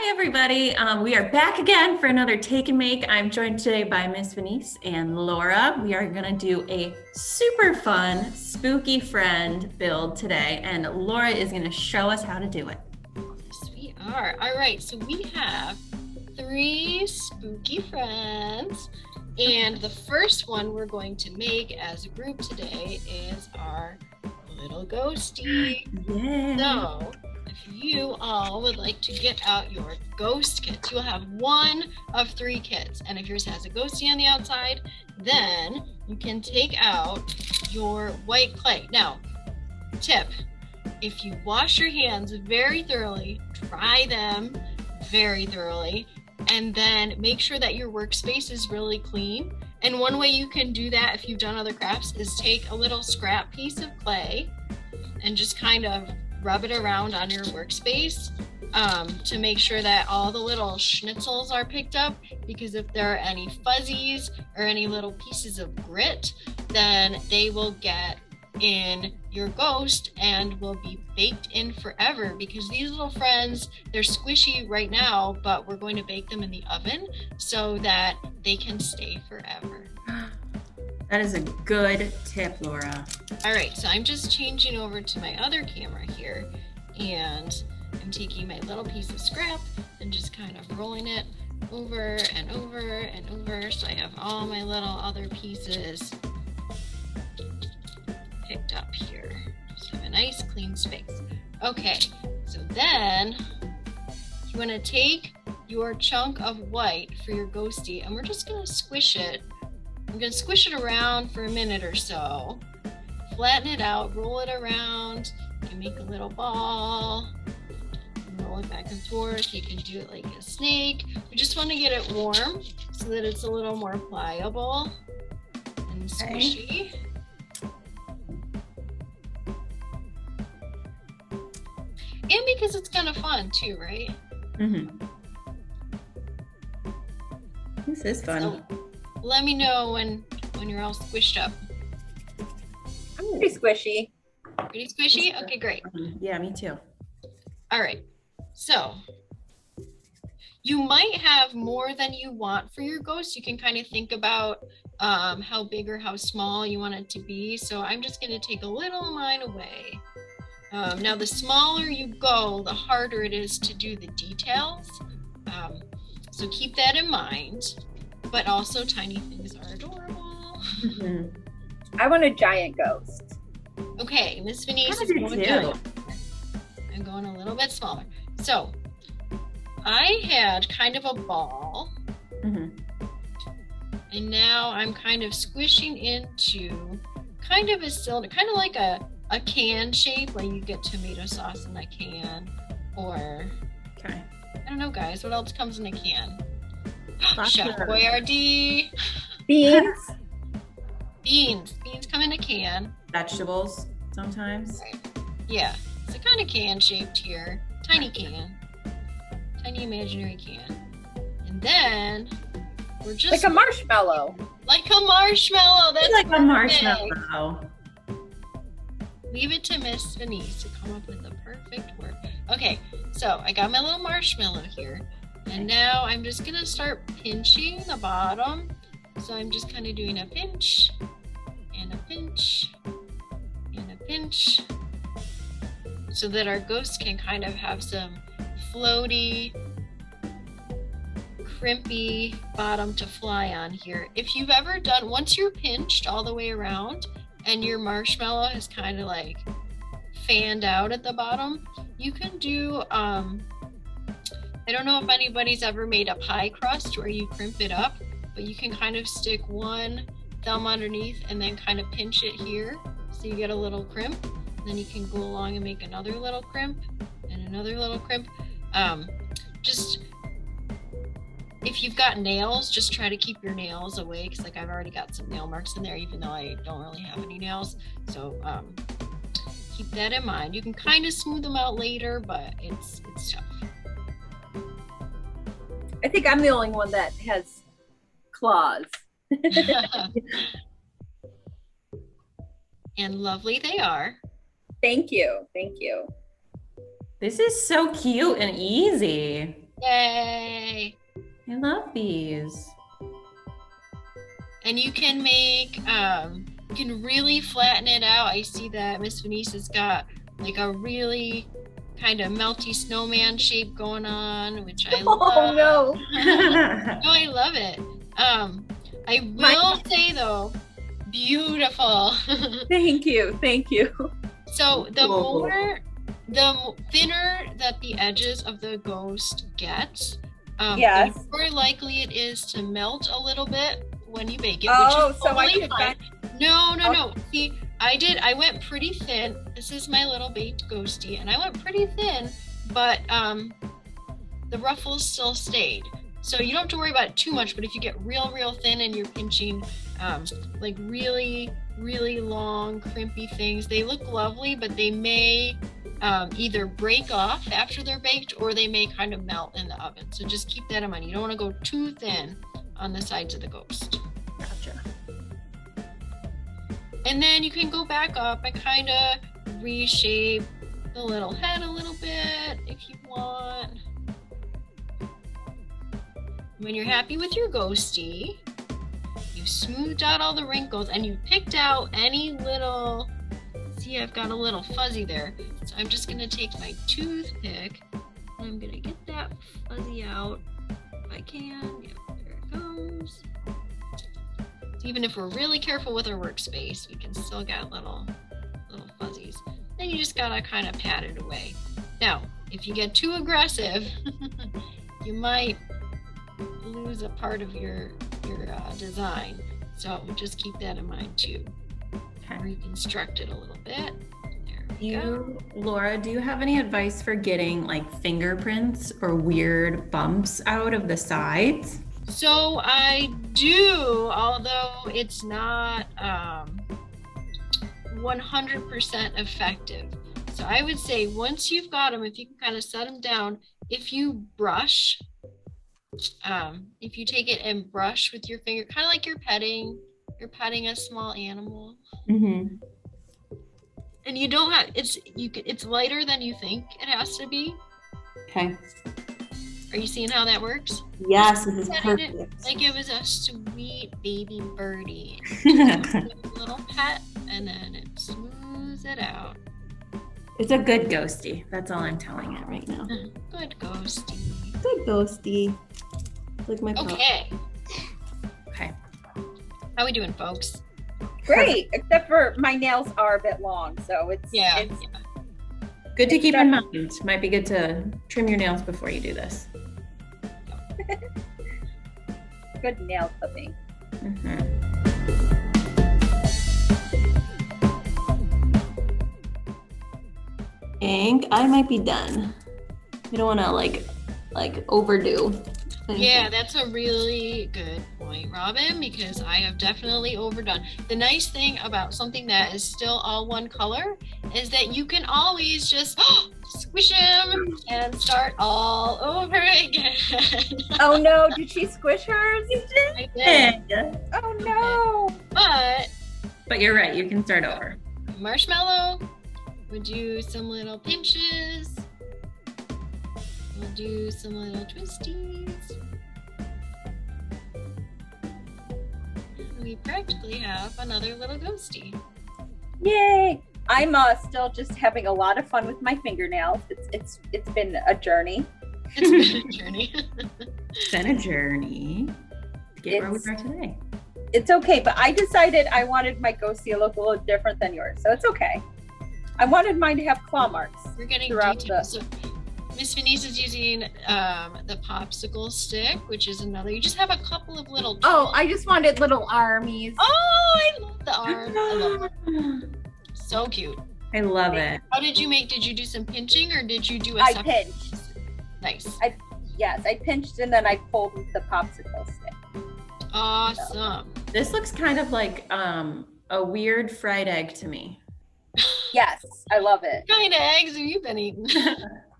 Hi, everybody. We are back again for another Take and Make. I'm joined today by Miss Venice and Laura. We are going to do a super fun, spooky friend build today, and Laura is going to show us how to do it. Yes, we are. All right, so we have 3 spooky friends, and the first one we're going to make as a group today is our little ghostie. Yeah. So, if you all would like to get out your ghost kits, you'll have 1 of 3 kits. And if yours has a ghostie on the outside, then you can take out your white clay. Now, tip, if you wash your hands very thoroughly, dry them very thoroughly, and then make sure that your workspace is really clean. And one way you can do that if you've done other crafts is take a little scrap piece of clay and just kind of rub it around on your workspace to make sure that all the little schnitzels are picked up, because if there are any fuzzies or any little pieces of grit, then they will get in your ghost and will be baked in forever, because these little friends, they're squishy right now, but we're going to bake them in the oven so that they can stay forever. That is a good tip, Laura. All right, so I'm just changing over to my other camera here, and I'm taking my little piece of scrap and just kind of rolling it over and over and over, so I have all my little other pieces picked up here. Just have a nice clean space. Okay, so then you want to take your chunk of white for your ghostie, and we're just going to squish it. I'm going to squish it around for a minute or so, flatten it out, roll it around. You can make a little ball, roll it back and forth. You can do it like a snake. We just want to get it warm so that it's a little more pliable and squishy. Okay. And because it's kind of fun too, right? Mm-hmm. This is fun. So, let me know when you're all squished up. I'm pretty squishy. Pretty squishy? Okay, great. Yeah, me too. All right. So you might have more than you want for your ghost. You can kind of think about how big or how small you want it to be. So I'm just going to take a little of mine away. Now, the smaller you go, the harder it is to do the details. So keep that in mind. But also, tiny things are adorable. Mm-hmm. I want a giant ghost. Okay, Miss Venice is going giant. I'm going a little bit smaller. So, I had kind of a ball. Mm-hmm. And now I'm kind of squishing into kind of a cylinder, kind of like a can shape, like you get tomato sauce in a can. Or, okay. I don't know, guys, what else comes in a can? Chef Boyardee. Beans. Beans come in a can. Vegetables sometimes. Right. Yeah, it's a kind of can shaped here. Tiny can. Tiny imaginary can. And then we're just like a marshmallow. Like a marshmallow. That's like a marshmallow. Leave it to Miss Venice to come up with the perfect word. Okay, so I got my little marshmallow here. And now I'm just going to start pinching the bottom. So I'm just kind of doing a pinch and a pinch and a pinch so that our ghost can kind of have some floaty, crimpy bottom to fly on here. If you've ever done, once you're pinched all the way around and your marshmallow is kind of like fanned out at the bottom, you can do, I don't know if anybody's ever made a pie crust where you crimp it up, but you can kind of stick one thumb underneath and then kind of pinch it here so you get a little crimp. And then you can go along and make another little crimp and another little crimp. Just if you've got nails, just try to keep your nails away, because like I've already got some nail marks in there, even though I don't really have any nails. So keep that in mind. You can kind of smooth them out later, but it's tough. I think I'm the only one that has claws. And lovely they are. Thank you. Thank you. This is so cute and easy. Yay! I love these. And you can make, you can really flatten it out. I see that Miss Venice has got like a really kind of melty snowman shape going on, which I love. Oh no. No, I love it. I will say though, beautiful. Thank you. Thank you. So the thinner that the edges of the ghost gets, Yes. the more likely it is to melt a little bit when you bake it. Oh, which is so I totally could fine. No. See, I went pretty thin. This is my little baked ghosty, and I went pretty thin, but the ruffles still stayed. So you don't have to worry about it too much, but if you get real thin and you're pinching like really long crimpy things, they look lovely, but they may either break off after they're baked or they may kind of melt in the oven. So just keep that in mind. You don't want to go too thin on the sides of the ghost. Gotcha. And then you can go back up and kind of reshape the little head a little bit if you want. When you're happy with your ghosty, you've smoothed out all the wrinkles and you picked out any little, see, I've got a little fuzzy there. So I'm just gonna take my toothpick and I'm gonna get that fuzzy out if I can. Yep, there it comes. So even if we're really careful with our workspace, we can still get little fuzzies. Then you just gotta kind of pat it away. Now, if you get too aggressive, you might lose a part of your design. So just keep that in mind too. Okay. Reconstruct it a little bit. There we go. Laura, do you have any advice for getting like fingerprints or weird bumps out of the sides? So I do, although it's not 100% effective. So I would say once you've got them, if you can kind of set them down, if you brush, if you take it and brush with your finger, kind of like you're petting a small animal. Mm-hmm. And you don't have, it's lighter than you think it has to be. Okay. Are you seeing how that works? Yes, this is Petting perfect. it like it was a sweet baby birdie. Just give it a little pet and then it smooths it out. It's a good ghosty. That's all I'm telling it right now. Good ghosty. Good ghosty. Like my pup. Okay. Okay. How we doing, folks? Great, except for my nails are a bit long, so it's Yeah. it's Good to keep in mind. Might be good to trim your nails before you do this. good nail clipping. Mm-hmm. I might be done. We don't want to like overdo. Yeah, that's a really good point, Robin, because I have definitely overdone. The nice thing about something that is still all one color is that you can always just squish them and start all over again. Oh no, did she squish hers? I did. Oh no. But But you're right. You can start over. Marshmallow, we'll do some little pinches. We'll do some little twisties. We practically have another little ghosty. Yay. I'm still just having a lot of fun with my fingernails. It's been a journey. It's been a journey. It's been a journey to get where we It's- are today. It's okay, but I decided I wanted my ghosty to look a little different than yours, so it's okay. I wanted mine to have claw marks. We're getting throughout details. So Miss Venice is using the popsicle stick, which is another. You just have a couple of little. Oh, I just wanted little armies. Oh, I love the arms. I love it. So cute. I love it. How did you make? Did you do some pinching or did you do a I separate? pinched. Nice. Yes, I pinched and then I pulled with the popsicle stick. Awesome. This looks kind of like a weird fried egg to me. Yes, I love it. What kind of eggs have you been eating?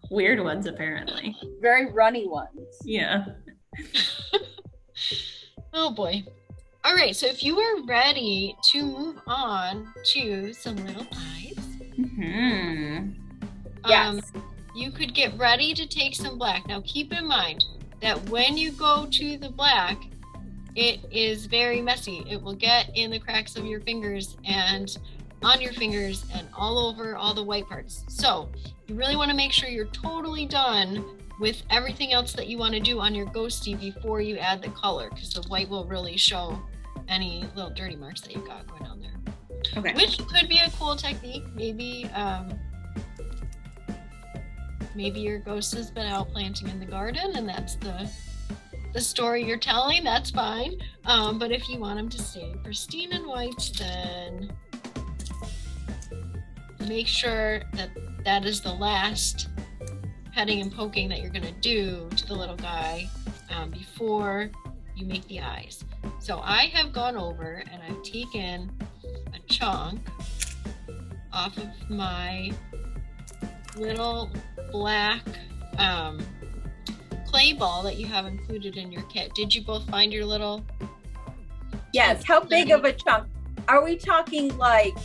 Weird ones, apparently. Very runny ones. Yeah. Oh boy. All right, so if you are ready to move on to some little eyes, Mm-hmm. Yes. you could get ready to take some black. Now keep in mind that when you go to the black, it is very messy. It will get in the cracks of your fingers and on your fingers and all over all the white parts. So you really want to make sure you're totally done with everything else that you want to do on your ghostie before you add the color, because the white will really show any little dirty marks that you've got going on there. Okay. Which could be a cool technique. Maybe maybe your ghost has been out planting in the garden and that's the story you're telling. That's fine. But if you want them to stay pristine and white, then make sure that that is the last petting and poking that you're going to do to the little guy before you make the eyes. So I have gone over and I've taken a chunk off of my little black clay ball that you have included in your kit. Did you both find your little? Yes. How big of a chunk? Are we talking like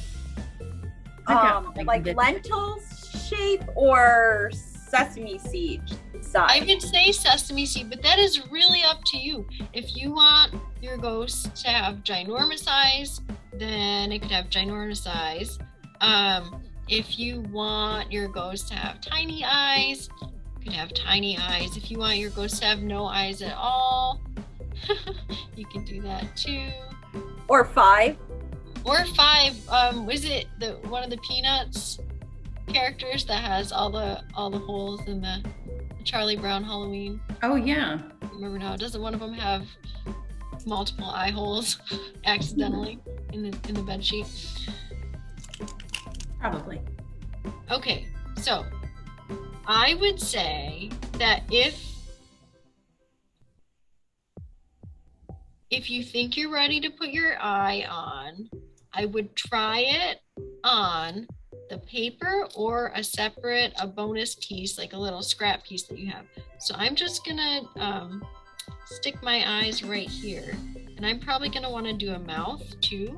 lentils shape or sesame seed size? I would say sesame seed, but that is really up to you. If you want your ghost to have ginormous eyes, then it could have ginormous eyes. If you want your ghost to have tiny eyes, it could have tiny eyes. If you want your ghost to have no eyes at all, you can do that too. Or 5. Or 5. Was it the one of the Peanuts characters that has all the holes in the Charlie Brown Halloween? Oh yeah. Remember now? Doesn't one of them have multiple eye holes accidentally in the bed sheet? Probably. Okay, so I would say that if you think you're ready to put your eye on, I would try it on the paper or a bonus piece, like a little scrap piece that you have. So I'm just gonna stick my eyes right here, and I'm probably gonna want to do a mouth too.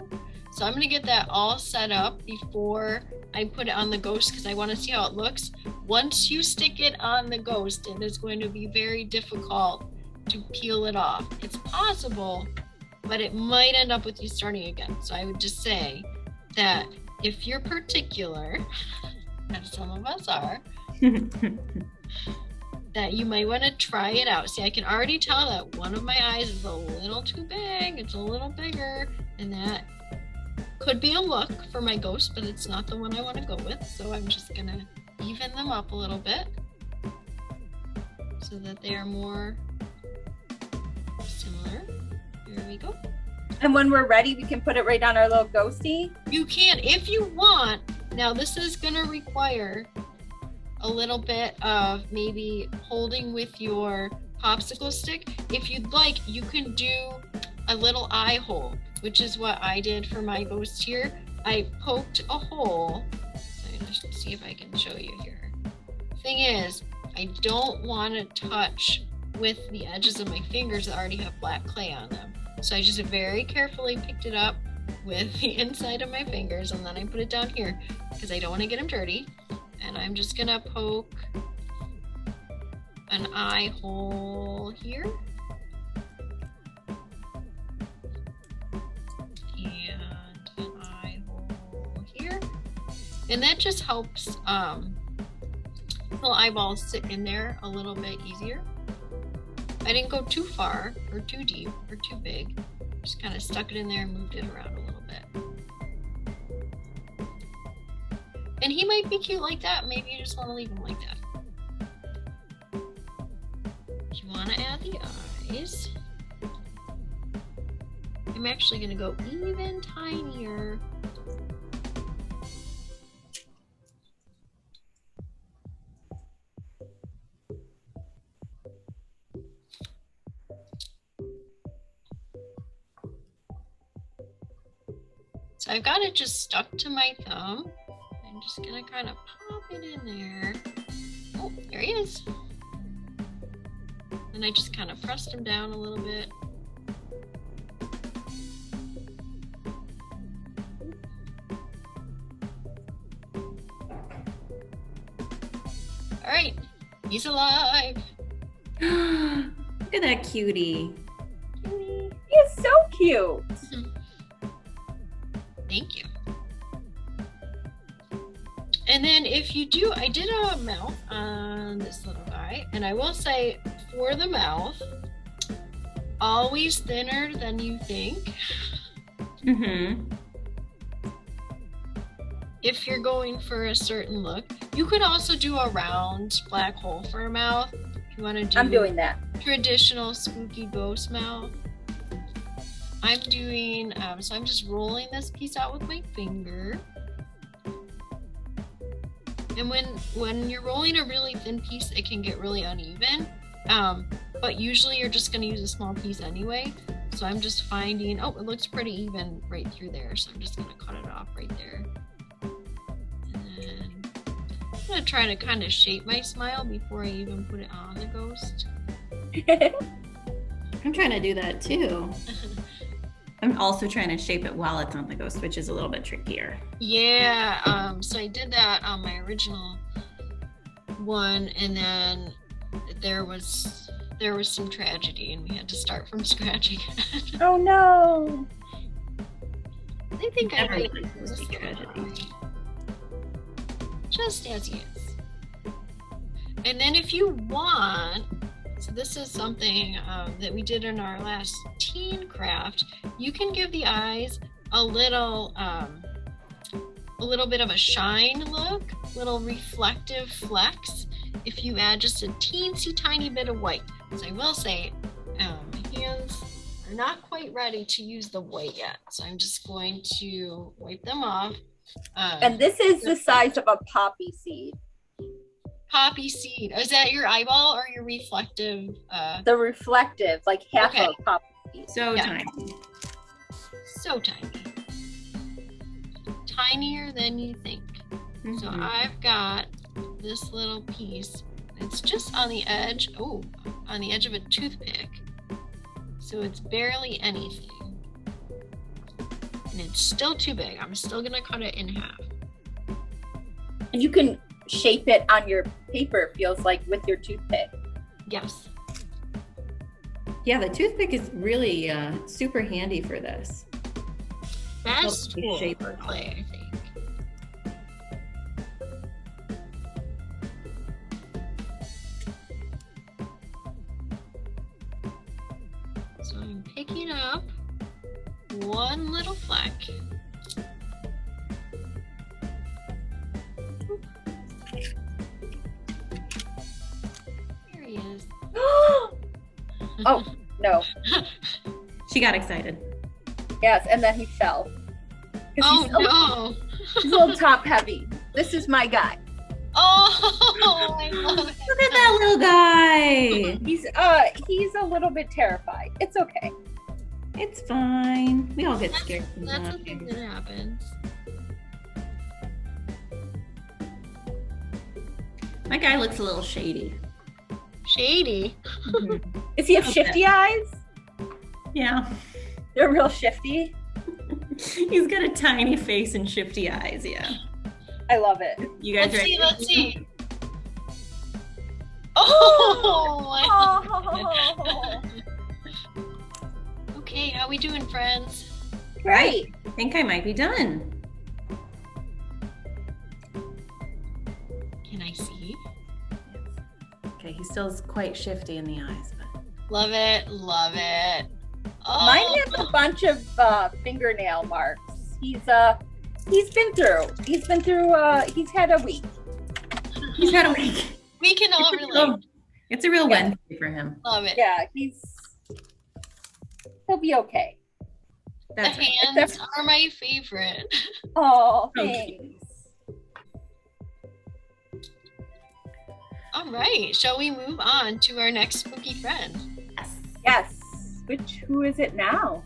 So I'm gonna get that all set up before I put it on the ghost, because I want to see how it looks. Once you stick it on the ghost, it is going to be very difficult to peel it off. It's possible, but it might end up with you starting again. So I would just say that if you're particular, as some of us are, that you might want to try it out. See, I can already tell that one of my eyes is a little too big. It's a little bigger, and that could be a look for my ghost, but it's not the one I want to go with. So I'm just gonna even them up a little bit so that they are more similar. Here we go. And when we're ready, we can put it right on our little ghostie? You can, if you want. Now this is gonna require a little bit of maybe holding with your popsicle stick. If you'd like, you can do a little eye hole, which is what I did for my ghost here. I poked a hole. Let me just see if I can show you here. Thing is, I don't want to touch with the edges of my fingers that already have black clay on them. So I just very carefully picked it up with the inside of my fingers, and then I put it down here because I don't want to get them dirty. And I'm just gonna poke an eye hole here. And an eye hole here. And that just helps little eyeballs sit in there a little bit easier. I didn't go too far or too deep or too big. Just kind of stuck it in there and moved it around a little bit. And he might be cute like that. Maybe you just want to leave him like that. If you want to add the eyes, I'm actually going to go even tinier. So I've got it just stuck to my thumb. I'm just gonna kind of pop it in there. Oh, there he is. And I just kind of pressed him down a little bit. All right, he's alive. Look at that cutie. He is so cute. Thank you. And then if you do, I did a mouth on this little guy, and I will say for the mouth, always thinner than you think. Mm-hmm. If you're going for a certain look, you could also do a round black hole for a mouth. If you want to do I'm doing that. traditional spooky ghost mouth. I'm doing, so I'm just rolling this piece out with my finger. And when you're rolling a really thin piece, it can get really uneven. But usually you're just gonna use a small piece anyway. So I'm just finding, oh, it looks pretty even right through there. So I'm just gonna cut it off right there. And then I'm gonna try to kind of shape my smile before I even put it on the ghost. I'm trying to do that too. I'm also trying to shape it while it's on the ghost, which is a little bit trickier. Yeah, so I did that on my original one, and then there was some tragedy, and we had to start from scratch again. Oh no. I think I Everything's made supposed to be tragedy. just as he is. And then if you want, so this is something that we did in our last teen craft, you can give the eyes a little bit of a shine look, little reflective flecks, if you add just a teensy tiny bit of white. So I will say, my hands are not quite ready to use the white yet, so I'm just going to wipe them off. And this is the size of a poppy seed. Poppy seed. Is that your eyeball or your reflective? The reflective, like half Okay. a poppy seed. So Yeah. tiny. So tiny. Tinier than you think. So Mhm. I've got this little piece. It's just on the edge. Oh, on the edge of a toothpick. So it's barely anything. And it's still too big. I'm still gonna cut it in half. And you can shape it on your paper, it feels like, with your toothpick. Yes. Yeah, the toothpick is really super handy for this. Best Helps you tool shape for it. clay, I think. So I'm picking up one little fleck. There he is. Oh, no. She got excited. Yes, and then he fell. 'Cause Oh he's, no! he's a little top heavy. This is my guy. Oh, I love it. Look at that little guy. He's a little bit terrified. It's okay. It's fine. We all get scared That's the thing sometimes. that happens. My guy looks a little shady. Shady. Mhm. Does he have Okay. shifty eyes? Yeah. They're real shifty. He's got a tiny face and shifty eyes. Yeah. I love it. You guys Let's ready? see, let's see. Oh, Oh, okay, how we doing, friends? great. I think I might be done. Can I see? Okay, he still is quite shifty in the eyes, but Love it, love it. Oh, Mine has a bunch of fingernail marks. He's had a week. he's got a week. we can all relate. It's a real Yeah. Wednesday for him. Love it. Yeah, he'll be okay. That's the right. hands are my favorite. Oh, Okay. thanks. All right, shall we move on to our next spooky friend? Yes. Who is it now?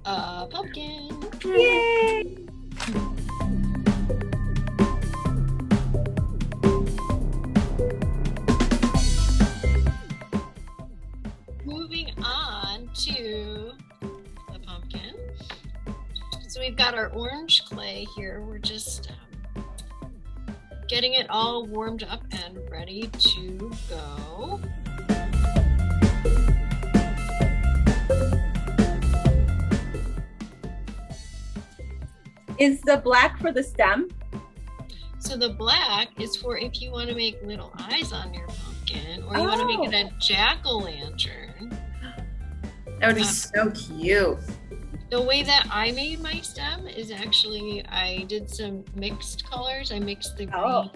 Pumpkin. Yay! Moving on to the pumpkin. So we've got our orange clay here. We're just getting it all warmed up and ready to go. Is the black for the stem? So the black is for if you want to make little eyes on your pumpkin, or you want to make it a jack-o'-lantern. That would be so cute. The way that I made my stem is actually I did some mixed colors. I mixed the green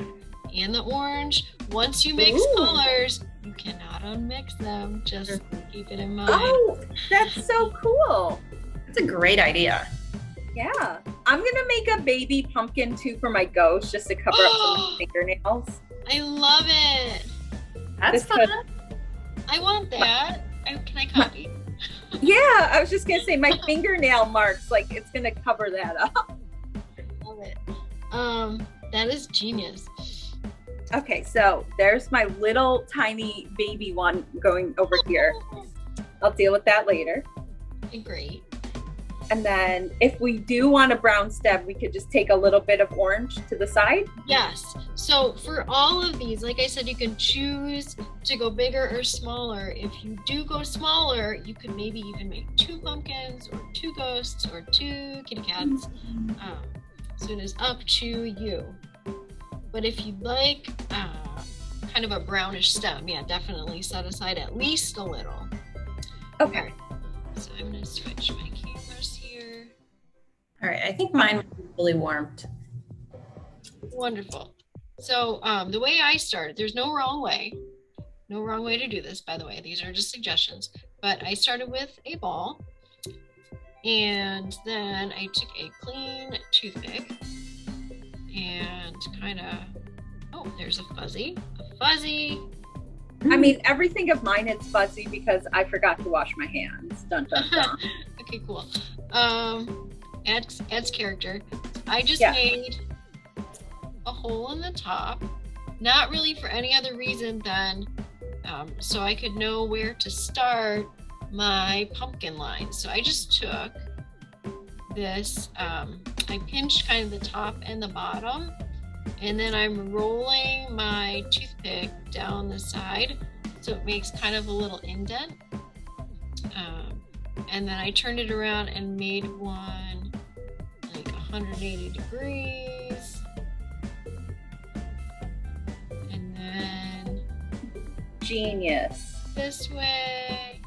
and the orange. Once you mix colors, you cannot unmix them. Just keep it in mind. Oh, that's so cool. That's a great idea. Yeah. I'm going to make a baby pumpkin too for my ghost, just to cover up some of my fingernails. I love it. That's fun. I want that. Can I copy? Yeah, I was just going to say my fingernail marks, like it's going to cover that up. Love it. That is genius. Okay, so there's my little tiny baby one going over here. I'll deal with that later. Great. And then if we do want a brown stem, we could just take a little bit of orange to the side. Yes. So for all of these, like I said, you can choose to go bigger or smaller. If you do go smaller, you could maybe even make 2 pumpkins or 2 ghosts or 2 kitty cats. So it is up to you. But if you'd like kind of a brownish stem, yeah, definitely set aside at least a little. Okay. So I'm going to switch my cameras here. All right, I think mine was really warmed. Wonderful. So the way I started, there's no wrong way. No wrong way to do this, by the way. These are just suggestions. But I started with a ball. And then I took a clean toothpick and kind of, oh, there's a fuzzy. I mean, everything of mine is fuzzy because I forgot to wash my hands. Dun, dun, dun. Okay, cool. Adds character. I just made a hole in the top, not really for any other reason than so I could know where to start my pumpkin line. So I just took this, I pinched kind of the top and the bottom, and then I'm rolling my toothpick down the side so it makes kind of a little indent. And then I turned it around and made one like 180 degrees. And then Genius. this way.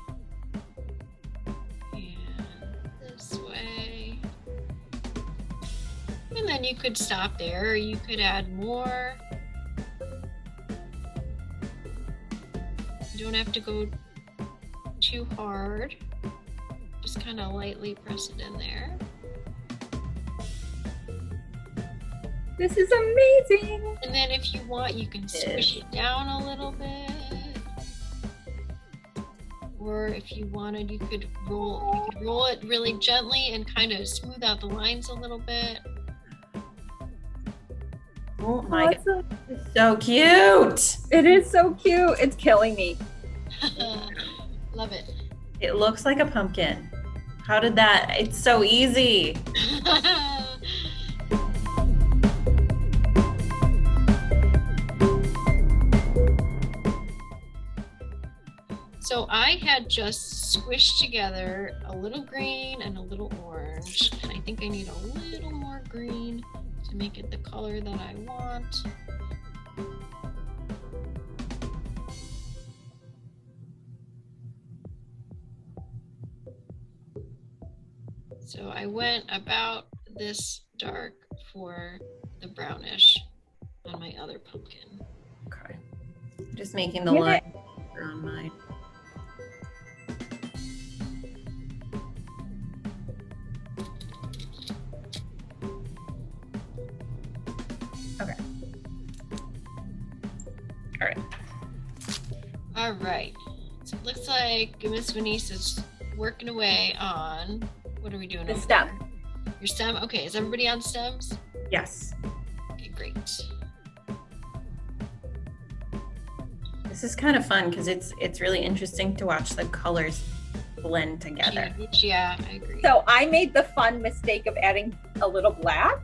And this way. And then you could stop there, or you could add more. You don't have to go too hard. Just kind of lightly press it in there. This is amazing. And then if you want, you can squish it down a little bit. Or if you wanted, you could roll it really gently and kind of smooth out the lines a little bit. Oh my God, it's so cute. It is so cute. It's killing me. Love it. It looks like a pumpkin. How did that? It's so easy. So I had just squished together a little green and a little orange. And I think I need a little more green to make it the color that I want. So I went about this dark for the brownish on my other pumpkin. Okay. Just making the line on mine. Okay. All right. All right. So it looks like Miss Venice is working away on, what are we doing? The over stem. there? Your stem? Okay, is everybody on stems? Yes. Okay, great. This is kind of fun because it's really interesting to watch the colors blend together. Yeah, I agree. So I made the fun mistake of adding a little black.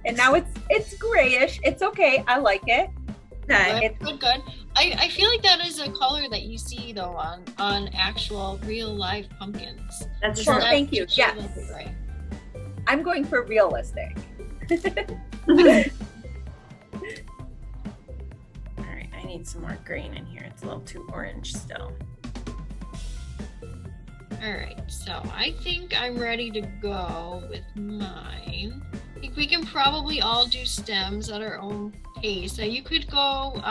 And now it's grayish. It's okay. I like it. Okay. Good. I feel like that is a color that you see though on actual real live pumpkins. That's Well, true. thank you. Just Yes. look it right. I'm going for realistic. All right, I need some more green in here. It's a little too orange still. All right, so I think I'm ready to go with mine. I think we can probably all do stems at our own pace. Now you could go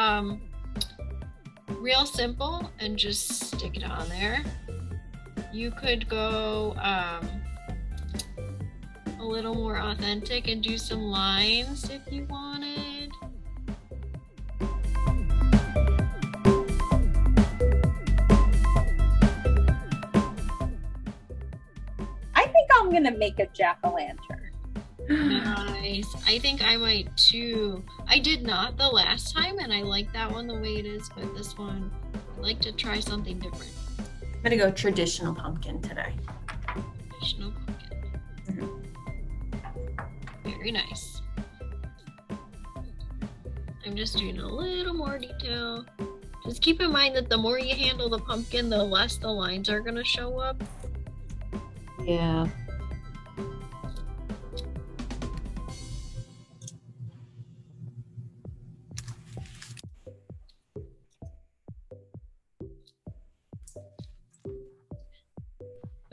real simple and just stick it on there. You could go a little more authentic and do some lines if you wanted. I think I'm gonna make a jack-o'-lantern. Nice. I think I might too. I did not the last time, and I like that one the way it is, but this one, I'd like to try something different. I'm gonna go traditional pumpkin today. Traditional pumpkin. Very nice. I'm just doing a little more detail. Just keep in mind that the more you handle the pumpkin, the less the lines are going to show up. Yeah.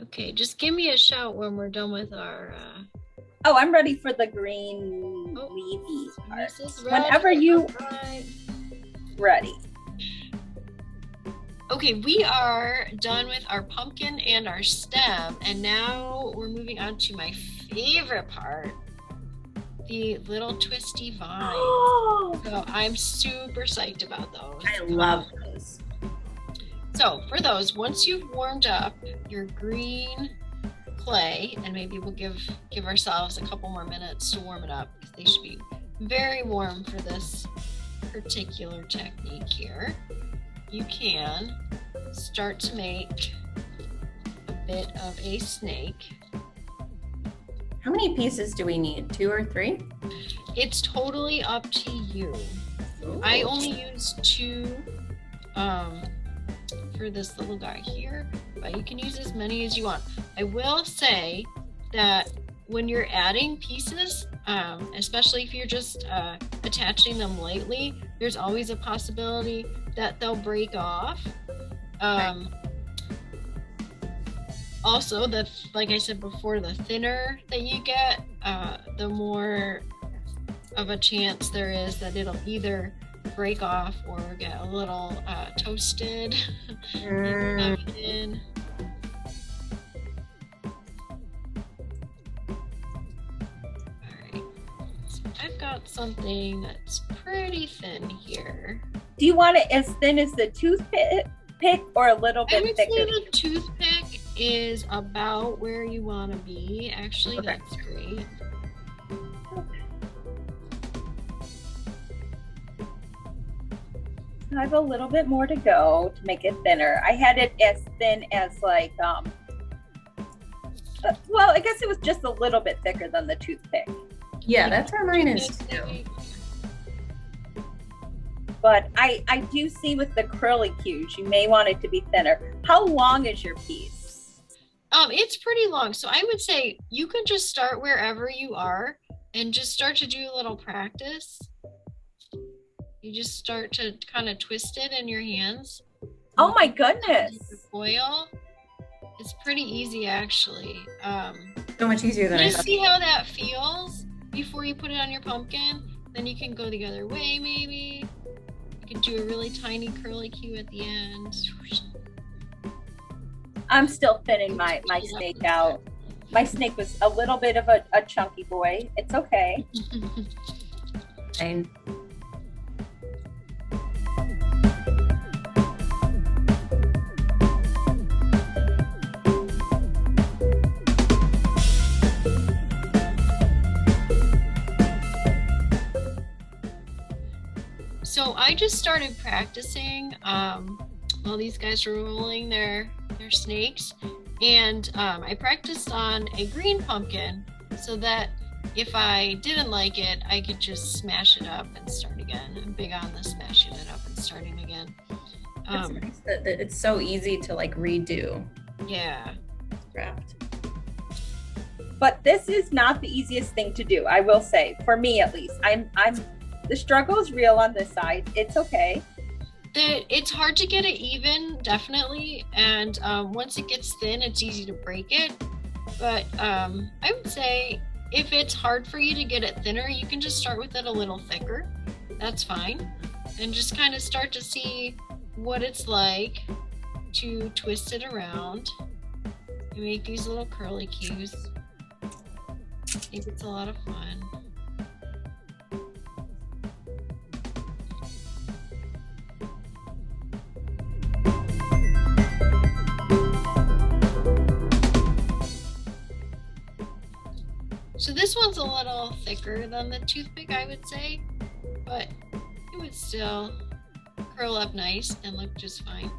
Okay, just give me a shout when we're done with our Oh, I'm ready for the green Oh, leafy part. this is red. Whenever you Right. ready. Okay, we are done with our pumpkin and our stem, and now we're moving on to my favorite part, the little twisty vines. Oh, So I'm super psyched about those. I love those. So for those, once you've warmed up your green clay, and maybe we'll give ourselves a couple more minutes to warm it up because they should be very warm for this particular technique here. You can start to make a bit of a snake. How many pieces do we need? 2 or 3? It's totally up to you. I only use 2 for this little guy here, but you can use as many as you want. I will say that when you're adding pieces, especially if you're just attaching them lightly, there's always a possibility that they'll break off. Also, like I said before, the thinner that you get, the more of a chance there is that it'll either break off or get a little toasted. In. Alright, so I've got something that's pretty thin here. do you want it as thin as the toothpick or a little I bit would say thicker? the toothpick is about where you want to be. Actually, Okay. that's great. I have a little bit more to go to make it thinner. I had it as thin as like, well, I guess it was just a little bit thicker than the toothpick. Yeah, that's how mine is too. But I do see with the curly cues, you may want it to be thinner. How long is your piece? It's pretty long, so I would say you can just start wherever you are and just start to do a little practice. You just start to kind of twist it in your hands. Oh my goodness. Foil. It's pretty easy, actually. So much easier than I Just thought. see how that feels before you put it on your pumpkin. Then you can go the other way, maybe. You can do a really tiny curly cue at the end. I'm still thinning my snake out. My snake was a little bit of a chunky boy. It's okay. And So I just started practicing while these guys were rolling their snakes, and I practiced on a green pumpkin so that if I didn't like it, I could just smash it up and start again. I'm big on the smashing it up and starting again. It's nice that it's so easy to like redo Yeah. draft. But this is not the easiest thing to do, I will say, for me at least. I'm the struggle is real on this side. It's okay. It's hard to get it even, definitely, and once it gets thin, it's easy to break it. But I would say if it's hard for you to get it thinner, you can just start with it a little thicker. That's fine, and just kind of start to see what it's like to twist it around and make these little curly cues. I think it's a lot of fun. So this one's a little thicker than the toothpick, I would say, but it would still curl up nice and look just fine.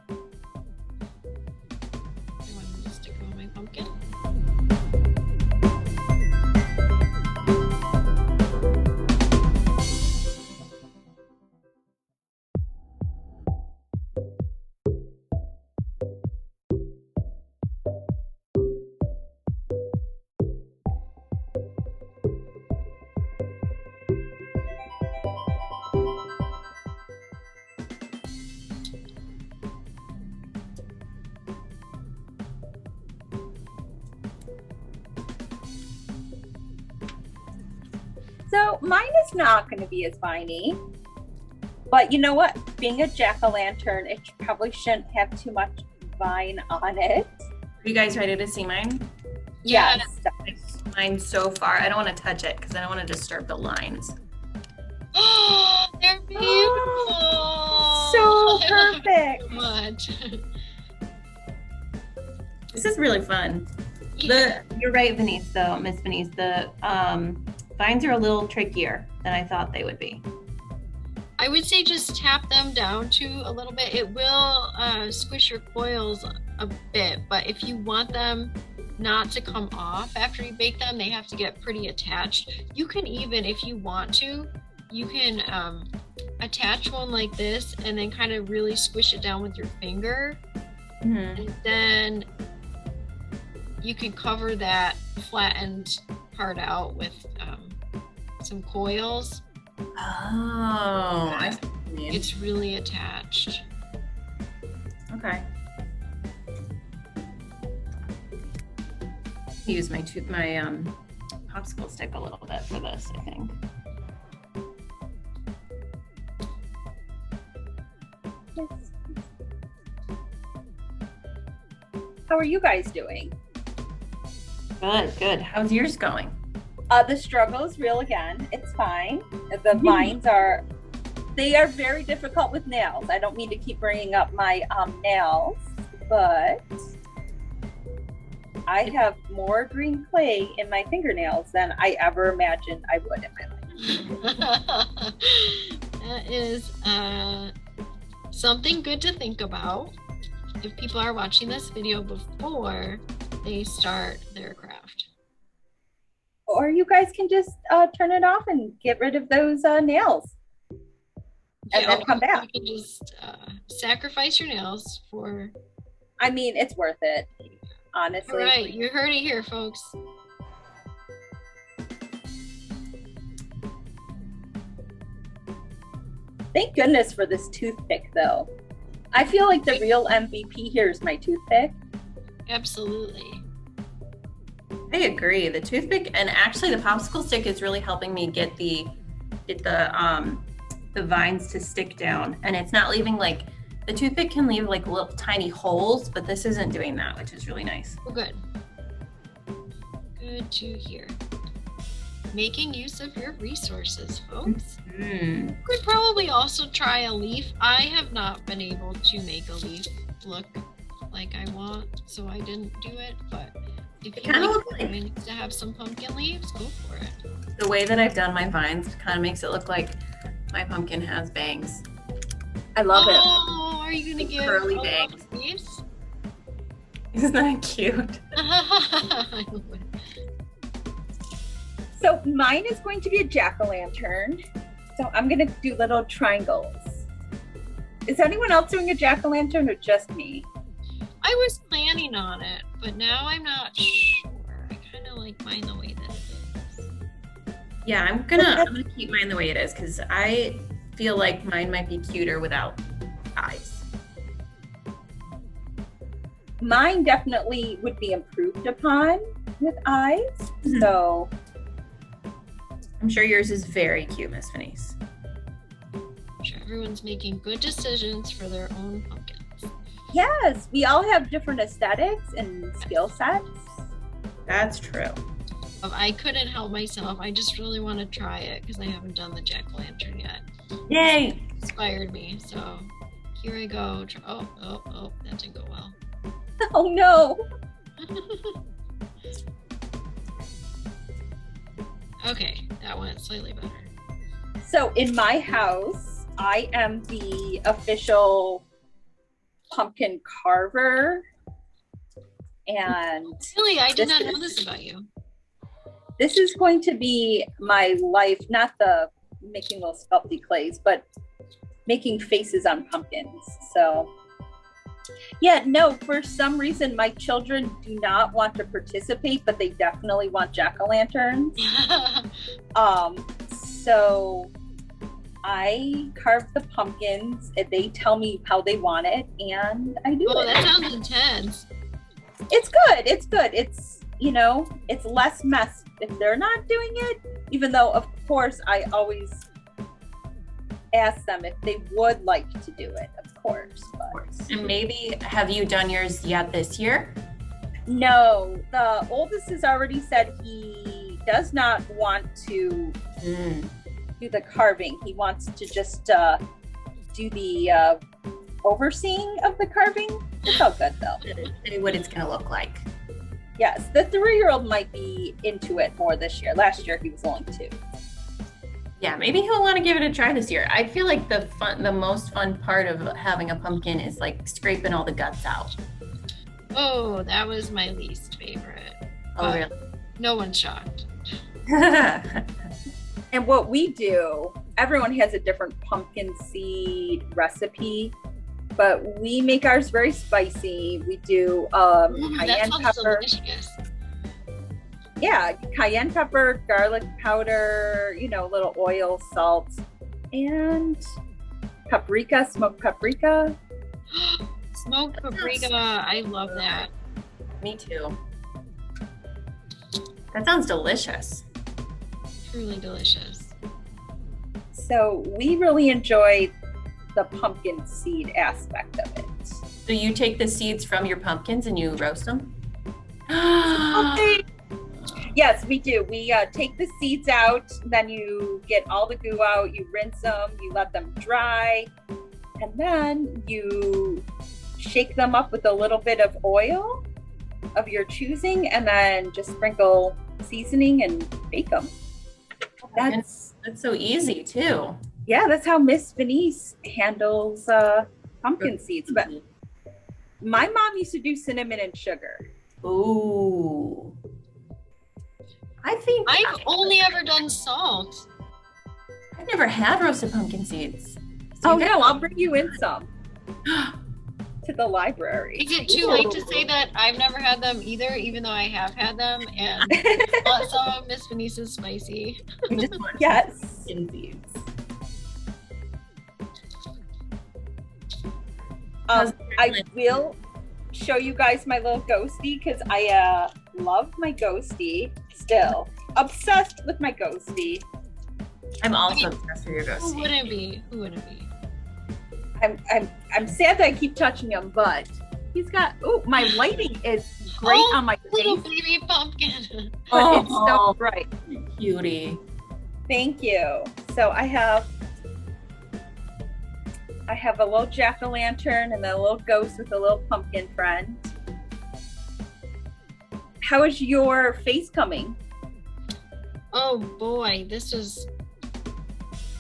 I want to stick it on my pumpkin. So mine is not going to be as viney. But you know what? Being a jack-o'-lantern, it probably shouldn't have too much vine on it. Are you guys ready to see mine? Yeah. Yes. Mine so far. I don't want to touch it because I don't want to disturb the lines. Oh, they're beautiful. So I love it perfect. so much. This is really fun. You're right, Venice, though, Miss Venice. The vines are a little trickier than I thought they would be. I would say just tap them down too a little bit. It will squish your coils a bit, but if you want them not to come off after you bake them, they have to get pretty attached. You can even, if you want to, you can attach one like this and then kind of really squish it down with your finger. Mm-hmm. And then you can cover that flattened part out with some coils. Oh, I see what you mean. It's really attached. Okay. Use my popsicle stick a little bit for this, I think. How are you guys doing? Good, good. How's yours going? The struggle is real again. It's fine. The vines are very difficult with nails. I don't mean to keep bringing up my nails, but I have more green clay in my fingernails than I ever imagined I would in my life. That is something good to think about if people are watching this video before they start their craft. Or you guys can just turn it off and get rid of those nails. And then come back. You can just sacrifice your nails for... I mean, it's worth it, honestly. All right, you heard it here, folks. Thank goodness for this toothpick, though. I feel like the real MVP here is my toothpick. Absolutely. I agree. The toothpick and actually the popsicle stick is really helping me get the vines to stick down, and it's not leaving like the toothpick can leave like little tiny holes, but this isn't doing that, which is really nice. Oh, good. Good to hear. Making use of your resources, folks. Mm. You could probably also try a leaf. I have not been able to make a leaf look like I want, so I didn't do it, but if you kinda looks like it to have some pumpkin leaves, go for it. The way that I've done my vines kind of makes it look like my pumpkin has bangs. I love it. Oh, are you gonna give Curly all bangs. the leaves? Isn't that cute? I love it. So mine is going to be a jack-o'-lantern. So I'm going to do little triangles. Is anyone else doing a jack-o'-lantern or just me? I was planning on it, but now I'm not sure. I kind of like mine the way that it is. Yeah, I'm gonna keep mine the way it is because I feel like mine might be cuter without eyes. Mine definitely would be improved upon with eyes. Mhm. So I'm sure yours is very cute, Miss Venice. I'm sure everyone's making good decisions for their own pumpkins. yes, we all have different aesthetics and skill sets. That's true. I couldn't help myself. I just really want to try it because I haven't done the jack-o'-lantern yet. Yay! Inspired me, so here I go. Oh, that didn't go well. Oh no. Okay, that went slightly better. So in my house, I am the official pumpkin carver. And Really, I did not know This this about you. this is going to be my life, not the making little sculpty clays, but making faces on pumpkins. So yeah, no, for some reason my children do not want to participate, but they definitely want jack-o'-lanterns. So I carve the pumpkins and they tell me how they want it and I do Oh, it. that sounds intense. It's good. It's good. It's, you know, it's less mess if they're not doing it, even though of course I always ask them if they would like to do it, of course. But And maybe have you done yours yet this year? no, the oldest has already said he does not want to do the carving. He wants to just do the overseeing of the carving. It's all good though. Say what it's gonna look like. Yes, the 3-year-old might be into it more this year. Last year he was only 2. Yeah, maybe he'll want to give it a try this year. I feel like the most fun part of having a pumpkin is like scraping all the guts out. Oh, that was my least favorite. Oh, But no one's shocked. really? And what we do, everyone has a different pumpkin seed recipe, but we make ours very spicy. We do That cayenne sounds pepper. delicious. Yeah, cayenne pepper, garlic powder, you know, little oil, salt, and paprika, smoked paprika. Smoked paprika. I love that. Me too. That sounds delicious. Truly delicious. So we really enjoy the pumpkin seed aspect of it. So you take the seeds from your pumpkins and you roast them? Okay. Yes, we do. We take the seeds out, then you get all the goo out, you rinse them, you let them dry, and then you shake them up with a little bit of oil of your choosing, and then just sprinkle seasoning and bake them. That's so easy too. yeah, that's how Miss Venice handles pumpkin seeds. But my mom used to do cinnamon and sugar. Ooh. I think I've only ever done salt. I've never had roasted pumpkin seeds. Oh no, I'll bring you in some to the library. Is it too late to say that I've never had them either, even though I have had them and some of Miss Venice's spicy? We just want Yes. pumpkin seeds. I will show you guys my little ghostie because I love my ghostie still. Obsessed with my ghostie. I'm also obsessed with your Who ghostie. wouldn't be? Who wouldn't be? I'm sad that I keep touching him, but he's got my lighting is great Oh, on my Little face, baby pumpkin. but it's so bright. Cutie. Thank you. So I have a little jack-o'-lantern and then a little ghost with a little pumpkin friend. How is your face coming? Oh boy, this is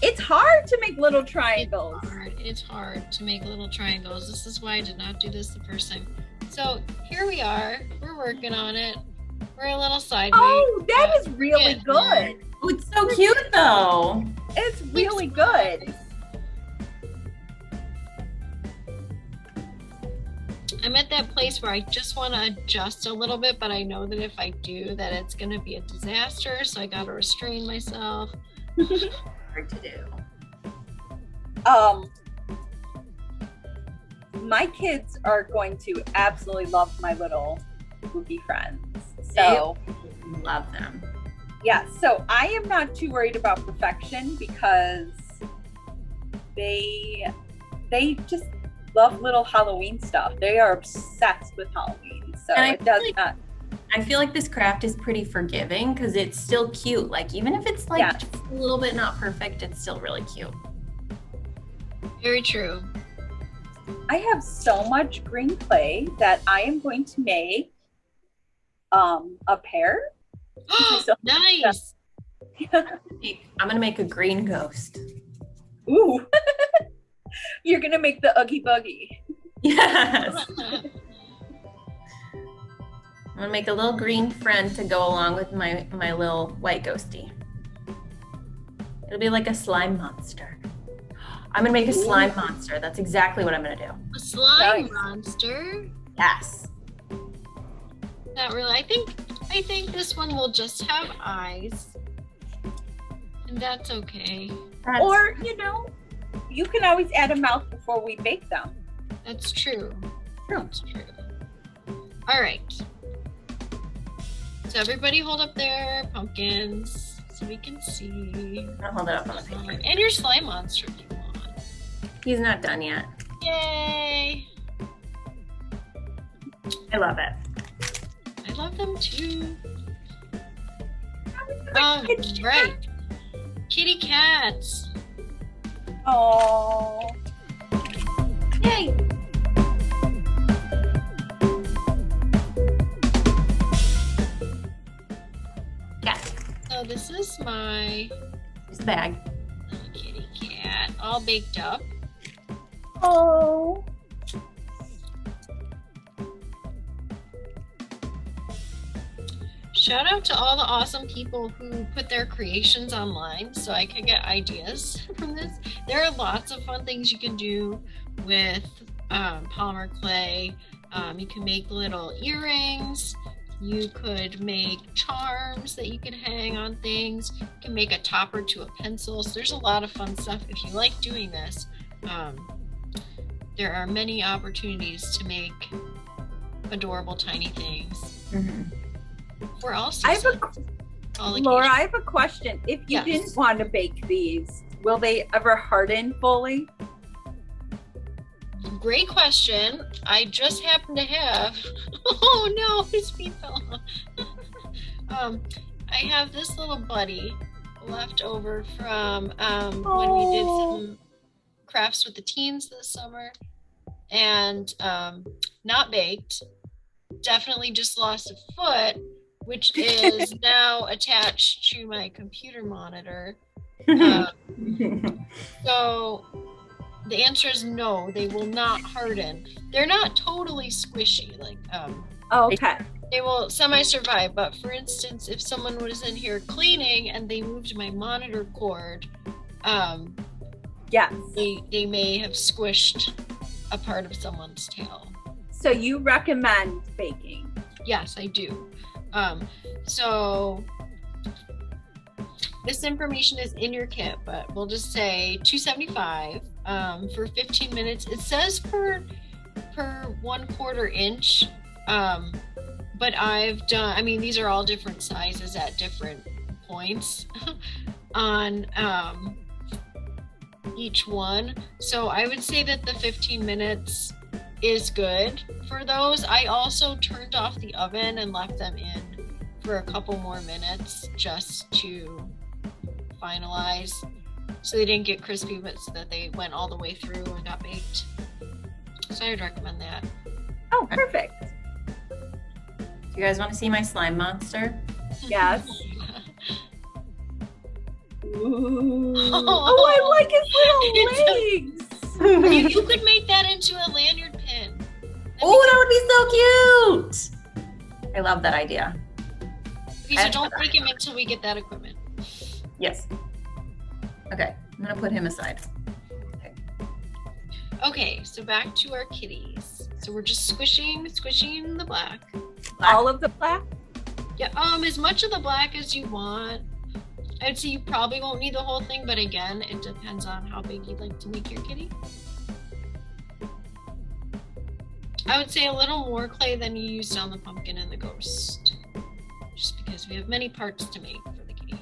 It's hard to make little triangles. hard. It's hard to make little triangles. This is why I did not do this the first time. So here we are. We're working on it. We're a little sideways. Oh, that is really getting good. Oh, it's so cute though. It's really good. I'm at that place where I just want to adjust a little bit, but I know that if I do, that it's going to be a disaster. So I got to restrain myself. Hard to do. My kids are going to absolutely love my little spooky friends. So Love them. yeah, so I am not too worried about perfection because they just love little Halloween stuff. They are obsessed with Halloween. So And I it does feel like- not. I feel like this craft is pretty forgiving because it's still cute. Like even if it's like Yeah. just a little bit not perfect, it's still really cute. Very true. I have so much green clay that I am going to make a pair. So- Nice. I'm gonna make a green ghost. Ooh. You're gonna make the Oogie Boogie. Yes. I'm gonna make a little green friend to go along with my little white ghosty. It'll be like a slime monster. I'm gonna make a slime monster. That's exactly what I'm gonna do. A slime Nice. monster. Yes. Not really. I think this one will just have eyes. And that's okay. That's- Or, you can always add a mouth before we bake them. That's true. True. That's true. All right. So everybody hold up their pumpkins so we can see. I'll hold it up on the paper. And your slime monster if you want. He's not done yet. Yay! I love it. I love them too. All right. Kitty cats. Oh. Yay! Yeah, So this is my here's the bag. kitty cat, all baked up. Oh. Shout out to all the awesome people who put their creations online so I could get ideas from this. There are lots of fun things you can do with polymer clay. You can make little earrings. You could make charms that you can hang on things. You can make a topper to a pencil. So there's a lot of fun stuff. If you like doing this, there are many opportunities to make adorable tiny things. Mm-hmm. For all I have seasons, all Laura, occasions. I have a question. If you Yes. didn't want to bake these, will they ever harden fully? Great question. I just happen to have. Oh no, his feet fell off. I have this little buddy left over from when we did some crafts with the teens this summer, and not baked. Definitely just lost a foot, which is now attached to my computer monitor. So the answer is no, they will not harden. They're not totally squishy, like Oh, okay. they will semi-survive. But for instance, if someone was in here cleaning and they moved my monitor cord, Yes. they may have squished a part of someone's tail. So you recommend baking? Yes, I do. So this information is in your kit, but we'll just say $2.75 for 15 minutes. It says per 1/4 inch, but I've done. I mean, these are all different sizes at different points on each one. So I would say that the 15 minutes is good for those. I also turned off the oven and left them in for a couple more minutes just to finalize, so they didn't get crispy but so that they went all the way through and got baked. So I would recommend that. Oh, perfect. Do you guys want to see my slime monster? Yes. Ooh. Oh, I like his little legs. You could make that into a lanyard pin. Oh, that would be so cute! I love that idea. Okay, so don't take him until we get that equipment. Yes. Okay, I'm gonna put him aside. Okay, so back to our kitties. So we're just squishing the black. All of the black? Yeah, as much of the black as you want. I'd say you probably won't need the whole thing, but again, it depends on how big you'd like to make your kitty. I would say a little more clay than you used on the pumpkin and the ghost. Just because we have many parts to make for the kitty.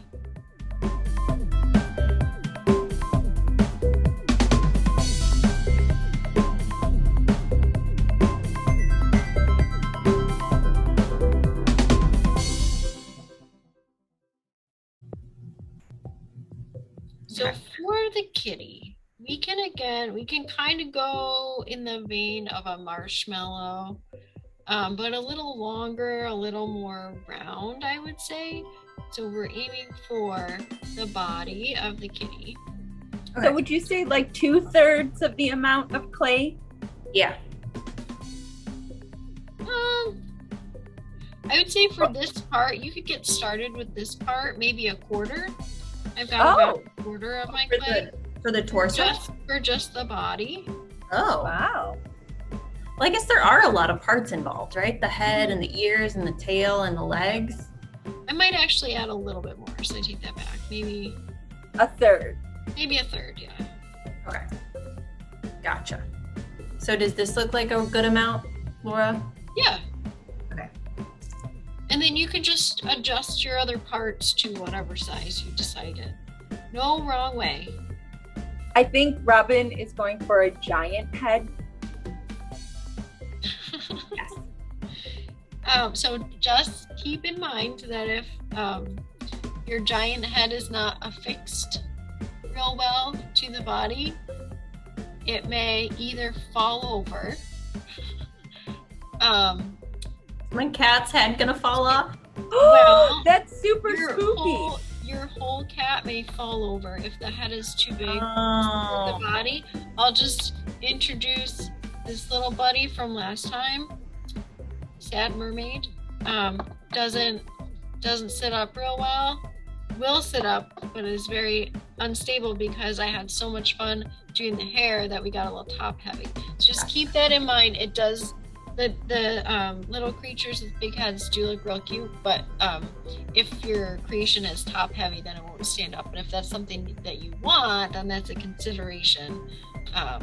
So for the kitty, we can kind of go in the vein of a marshmallow, but a little longer, a little more round, I would say. So we're aiming for the body of the kitty. Okay. So would you say like 2/3 of the amount of clay? Yeah. I would say for this part, you could get started with this part, maybe a quarter. I've got about a quarter of my clay. For the torso? Just the body. Oh. Wow. Well, I guess there are a lot of parts involved, right? The head and the ears and the tail and the legs. I might actually add a little bit more, so I take that back. Maybe 1/3. Maybe 1/3, yeah. Okay. Gotcha. So does this look like a good amount, Laura? Yeah. Okay. And then you can just adjust your other parts to whatever size you decided. No wrong way. I think Robin is going for a giant head. Yes. So just keep in mind that if your giant head is not affixed real well to the body, it may either fall over. My cat's head gonna fall off? Well, that's super spooky. Your whole cat may fall over if the head is too big for Oh. the body. I'll just introduce this little buddy from last time. Sad mermaid. Doesn't sit up real well. Will sit up, but is very unstable because I had so much fun doing the hair that we got a little top heavy. So just keep that in mind. It does. The little creatures with big heads do look real cute, but if your creation is top heavy, then it won't stand up. And if that's something that you want, then that's a consideration. To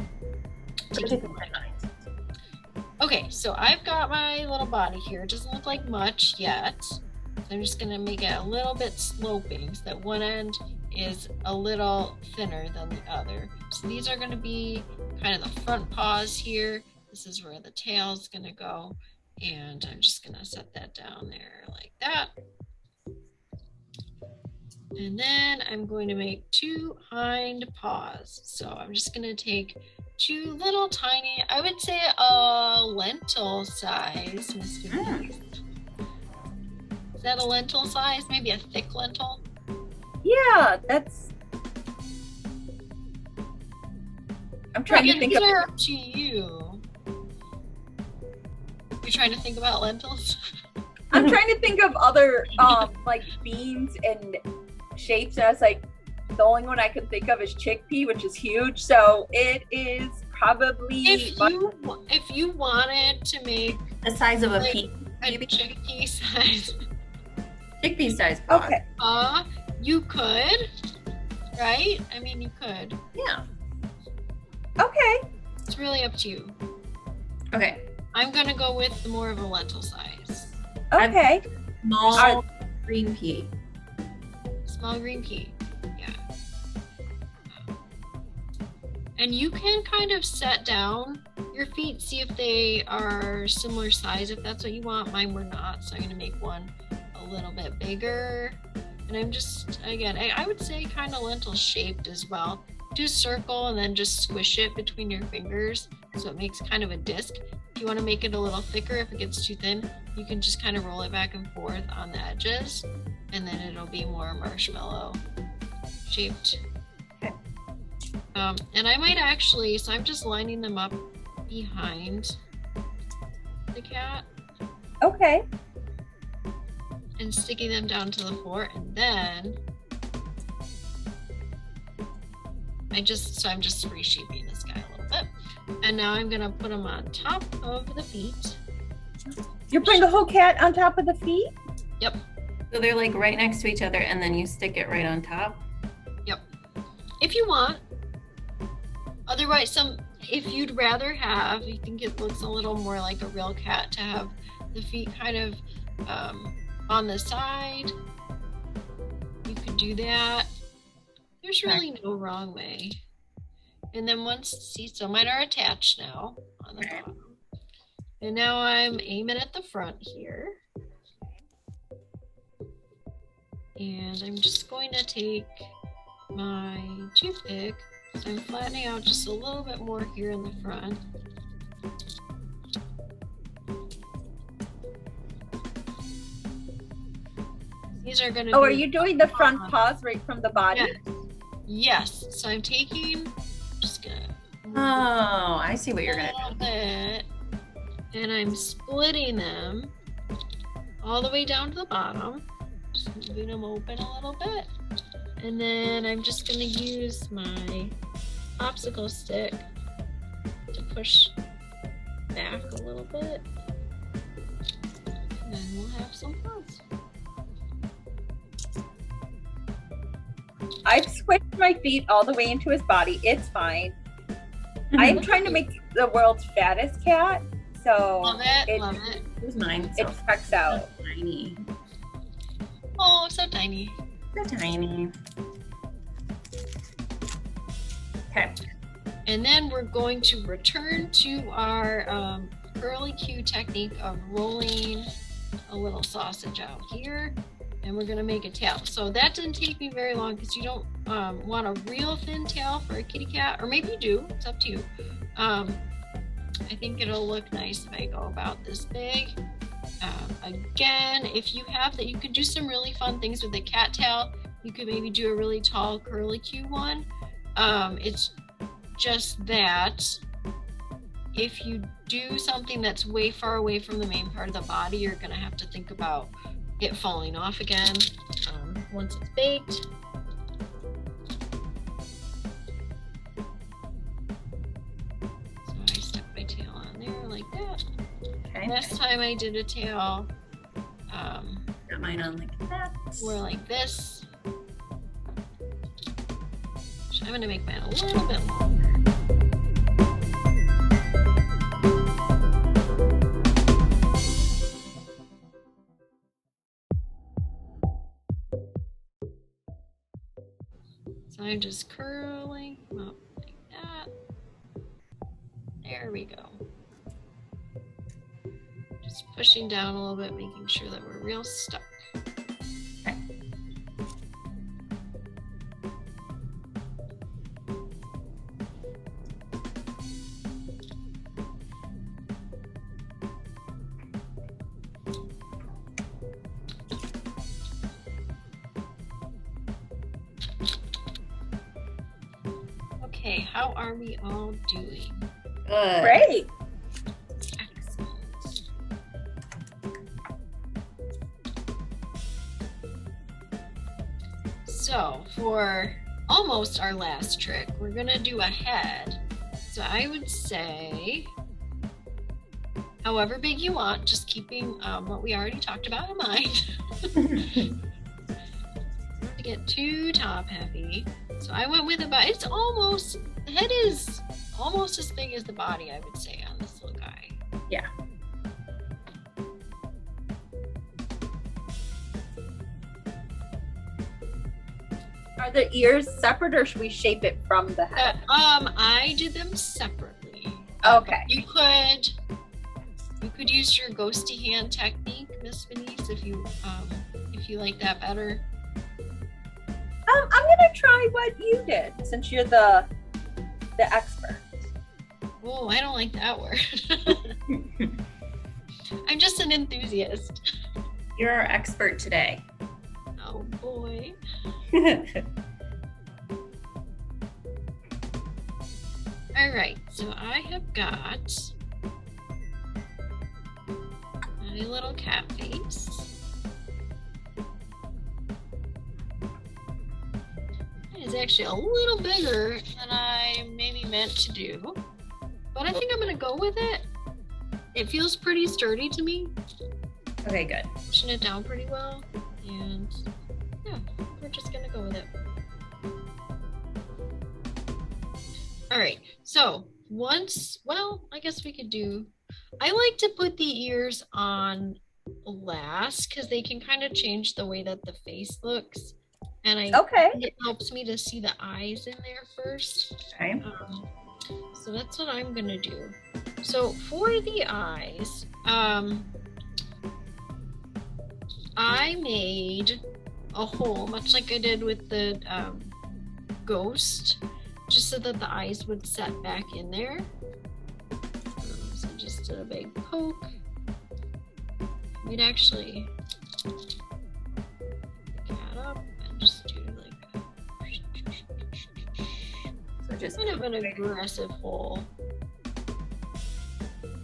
keep in mind. Okay, so I've got my little body here. It doesn't look like much yet. So I'm just gonna make it a little bit sloping so that one end is a little thinner than the other. So these are gonna be kind of the front paws here. This is where the tail is gonna go. And I'm just gonna set that down there like that. And then I'm going to make 2 hind paws. So I'm just gonna take 2 little tiny, I would say a lentil size, Miss Denise. Is that a lentil size? Maybe a thick lentil? Yeah, that's. I'm trying to think these of. are up to you. You're trying to think about lentils? I'm trying to think of other like beans and shapes. And I was like, the only one I can think of is chickpea, which is huge. So it is probably. If you wanted to make The size of a like, pea. a chickpea size, Chickpea size pod. Okay. you could, right? I mean, you could. Yeah. Okay. It's really up to you. Okay. I'm gonna go with more of a lentil size. Okay. Small green pea. Small green pea. Yeah. And you can kind of set down your feet, see if they are similar size, if that's what you want. Mine were not, so I'm gonna make one a little bit bigger. And I'm just, again, I would say kind of lentil shaped as well. Do a circle and then just squish it between your fingers so it makes kind of a disc. If you want to make it a little thicker, if it gets too thin, you can just kind of roll it back and forth on the edges, and then it'll be more marshmallow shaped. Okay. And I might actually, so I'm just lining them up behind the cat. Okay. and sticking them down to the floor, and then I'm just reshaping this guy a little bit. And now I'm gonna put him on top of the feet. You're putting the whole cat on top of the feet? Yep. So they're like right next to each other and then you stick it right on top? Yep. If you want. Otherwise, if you'd rather have, you think it looks a little more like a real cat to have the feet kind of on the side, you could do that. There's really no wrong way. And then so mine are attached now on the bottom. And now I'm aiming at the front here. And I'm just going to take my toothpick. So I'm flattening out just a little bit more here in the front. These are going to are you doing the front paws right from the body? Yes. So I'm just gonna. Oh, I see what you're gonna do. And I'm splitting them all the way down to the bottom. Just moving them open a little bit. And then I'm just gonna use my popsicle stick to push back a little bit. And then we'll have some paws. I've squished my feet all the way into his body. It's fine. I am trying to make the world's fattest cat, so love it. Here's mine. It checks out. So tiny. Oh, so tiny. So tiny. Okay. And then we're going to return to our curly Q technique of rolling a little sausage out here. And we're going to make a tail. So that didn't take me very long because you don't want a real thin tail for a kitty cat, or maybe you do. It's up to you. I think it'll look nice if I go about this big. Again, if you have that, you could do some really fun things with the cat tail. You could maybe do a really tall curly Q one. It's just that if you do something that's way far away from the main part of the body, you're going to have to think about it falling off again once it's baked. So I stuck my tail on there like that. Okay. Last time I did a tail, Got mine on like that. more like this. So I'm going to make mine a little bit longer. So I'm just curling up like that. There we go. Just pushing down a little bit, making sure that we're real stuck. Okay. Okay, how are we all doing? Good. Great. Excellent. So for almost our last trick, we're gonna do a head. So I would say, however big you want, just keeping what we already talked about in mind. Not to get too top heavy. So I went with about, the head is almost as big as the body, I would say, on this little guy. Yeah. Are the ears separate, or should we shape it from the head? I did them separately. Okay. You could use your ghosty hand technique, Miss Venice, if you like that better. I'm gonna try what you did, since you're the expert. Oh, I don't like that word. I'm just an enthusiast. You're our expert today. Oh boy. All right, so I have got my little cat face. It's actually a little bigger than I maybe meant to do, but I think I'm gonna go with it. It feels pretty sturdy to me. Okay, good. Pushing it down pretty well, and yeah, we're just gonna go with it. All right, so I guess we could do, I like to put the ears on last because they can kind of change the way that the face looks. And it helps me to see the eyes in there first. Okay. So that's what I'm gonna do. So for the eyes, I made a hole, much like I did with the ghost, just so that the eyes would set back in there. So just a big poke. We'd actually pick that up and just do like a, So just kind of an aggressive hole.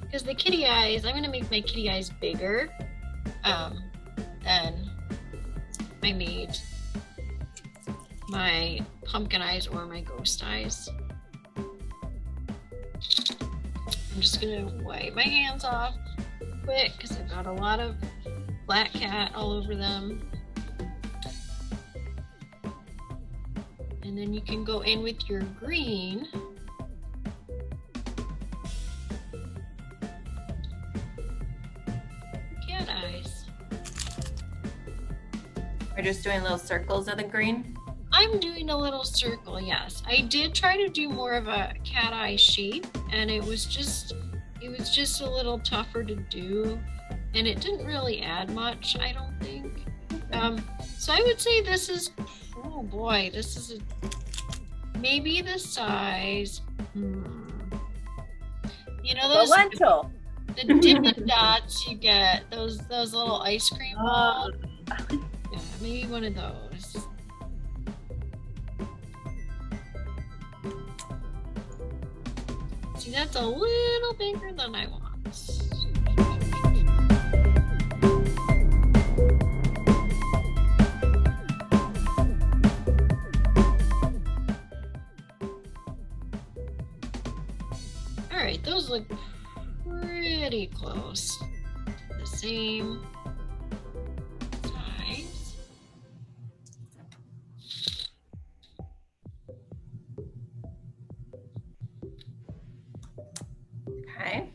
Because the kitty eyes, I'm gonna make my kitty eyes bigger than I made my pumpkin eyes or my ghost eyes. I'm just gonna wipe my hands off quick because I've got a lot of black cat all over them. And then you can go in with your green. Cat eyes. we're just doing little circles of the green. I'm doing a little circle, yes. I did try to do more of a cat eye shape, and it was just a little tougher to do, and it didn't really add much, I don't think. So I would say this is, oh boy, this is maybe the size. You know those lentil. the Dippin' Dots you get, those little ice cream balls. Yeah, maybe one of those. See, that's a little bigger than I want. All right, those look pretty close. The same size. Okay.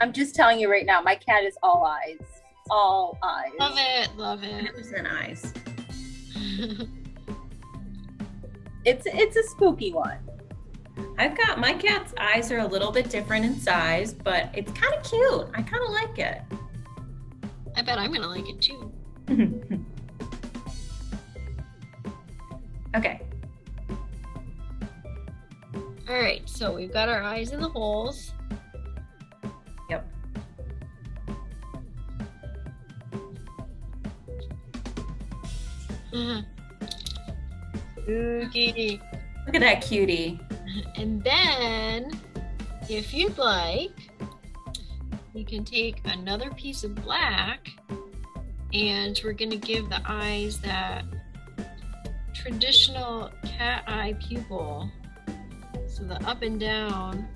I'm just telling you right now, my cat is all eyes. All eyes. Love it, love it. 100% eyes. It's a spooky one. I've got, my cat's eyes are a little bit different in size, but it's kind of cute. I kind of like it. I bet I'm gonna like it too. Okay. All right, so we've got our eyes in the holes. Yep. Okay. Look at that cutie. And then, if you'd like, you can take another piece of black, and we're gonna give the eyes that traditional cat eye pupil. So the up and down.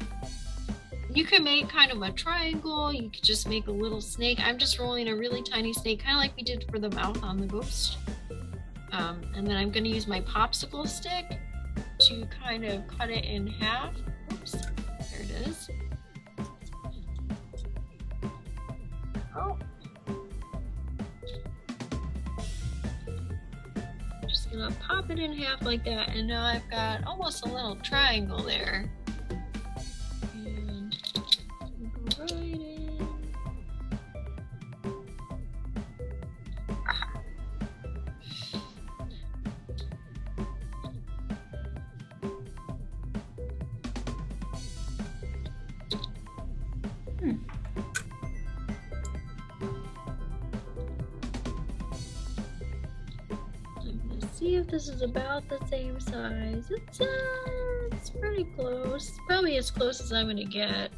You can make kind of a triangle. You could just make a little snake. I'm just rolling a really tiny snake, kind of like we did for the mouth on the ghost. And then I'm gonna use my popsicle stick to kind of cut it in half. Oops, there it is. Oh. Just gonna pop it in half like that, and now I've got almost a little triangle there. And go right in. See if this is about the same size. It's pretty close. Probably as close as I'm gonna get.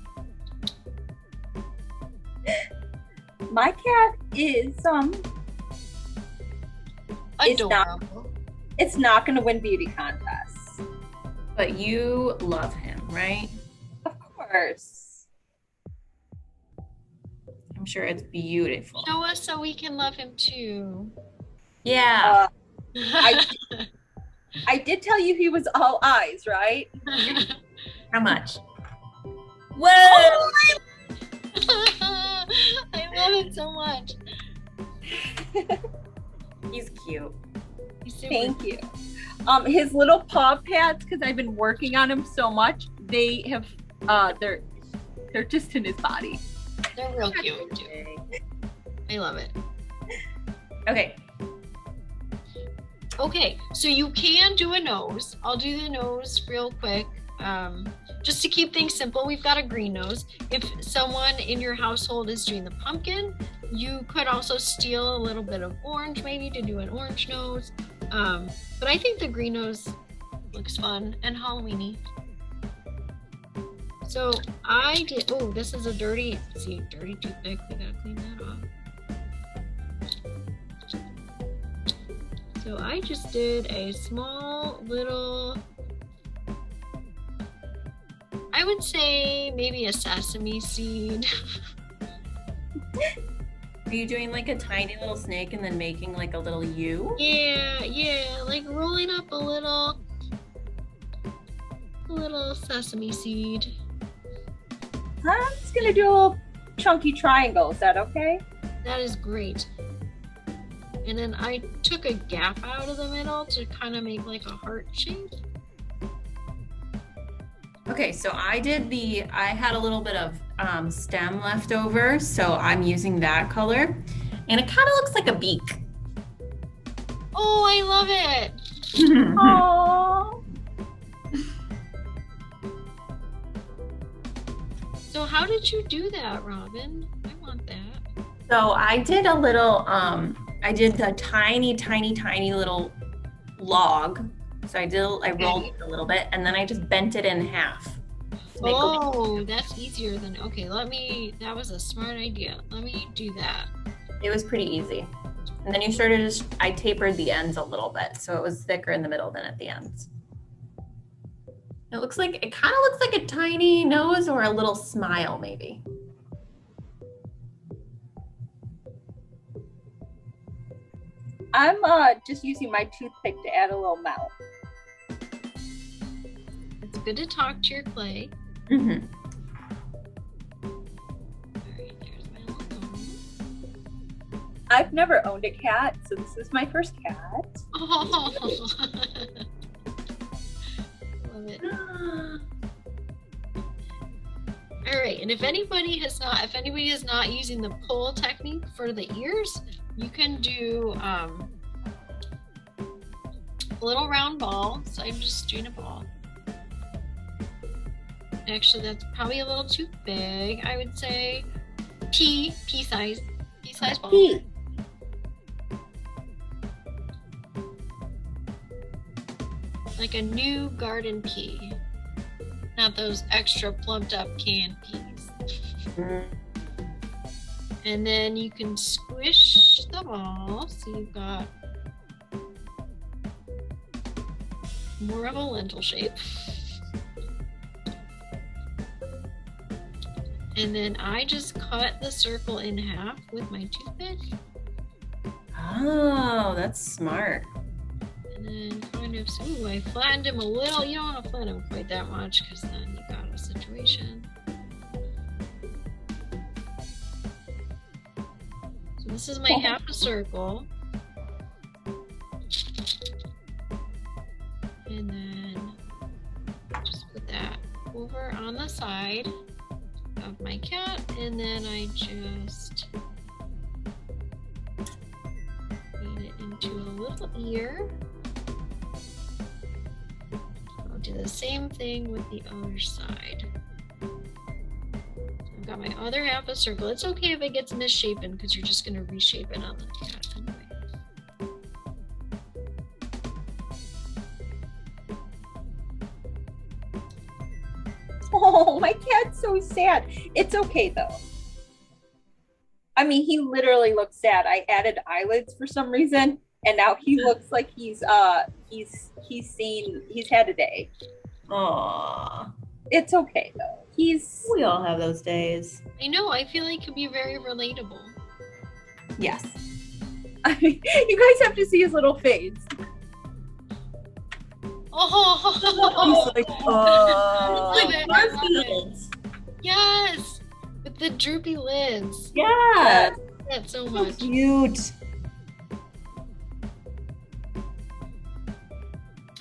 My cat is Adorable. It's not going to win beauty contests. But you love him, right? Of course. I'm sure it's beautiful. Show us so we can love him too. Yeah. I did tell you he was all eyes, right? How much? Whoa! I love it so much. He's cute. He's super Thank you. His little paw pads, because I've been working on him so much, they have they're just in his body. They're real cute too. I love it. Okay. Okay, so you can do a nose. I'll do the nose real quick. Just to keep things simple, we've got a green nose. If someone in your household is doing the pumpkin, you could also steal a little bit of orange maybe to do an orange nose. But I think the green nose looks fun and Halloween-y. So I did, oh, this is a dirty toothpick. We gotta clean that off. So I just did a small little, I would say maybe a sesame seed. Are you doing like a tiny little snake and then making like a little U? Yeah, like rolling up a little sesame seed. I'm just gonna do a little chunky triangle. Is that okay? That is great. And then I took a gap out of the middle to kind of make like a heart shape. Okay, so I had a little bit of stem left over, so I'm using that color. And it kind of looks like a beak. Oh, I love it. Aww. So how did you do that, Robin? I want that. So I did a little, I did a tiny little log. So I rolled it a little bit and then I just bent it in half. Oh, that's easier than, okay, that was a smart idea. Let me do that. It was pretty easy. And then I tapered the ends a little bit. So it was thicker in the middle than at the ends. It kind of looks like a tiny nose or a little smile maybe. I'm just using my toothpick to add a little mouth. It's good to talk to your clay. Mm-hmm. Alright, there's my little nose. I've never owned a cat, so this is my first cat. Oh. Love it. Alright, and if anybody is not using the pull technique for the ears, you can do a little round ball. So I'm just doing a ball. Actually, that's probably a little too big. I would say pea size ball. Pea. Like a new garden pea. Not those extra plumped up canned peas. And then you can squish the ball so you've got more of a lentil shape. And then I just cut the circle in half with my toothpick. Oh, that's smart. And then kind of, ooh, I flattened him a little. You don't want to flatten him quite that much because then you got a situation. So this is my half a circle. And then just put that over on the side of my cat, and then I just made it into a little ear. I'll do the same thing with the other side. I've got my other half a circle. It's okay if it gets misshapen because you're just going to reshape it on the cat anyway. Oh, my cat's so sad. It's okay though. I mean, he literally looks sad. I added eyelids for some reason, and now he looks like he's had a day. Aww. It's okay though. We all have those days. I know, I feel like it could be very relatable. Yes. I mean, you guys have to see his little face. Oh, He's like, Like I love it. Garfield. Yes, with the droopy lids. Yeah. That's so So much. cute.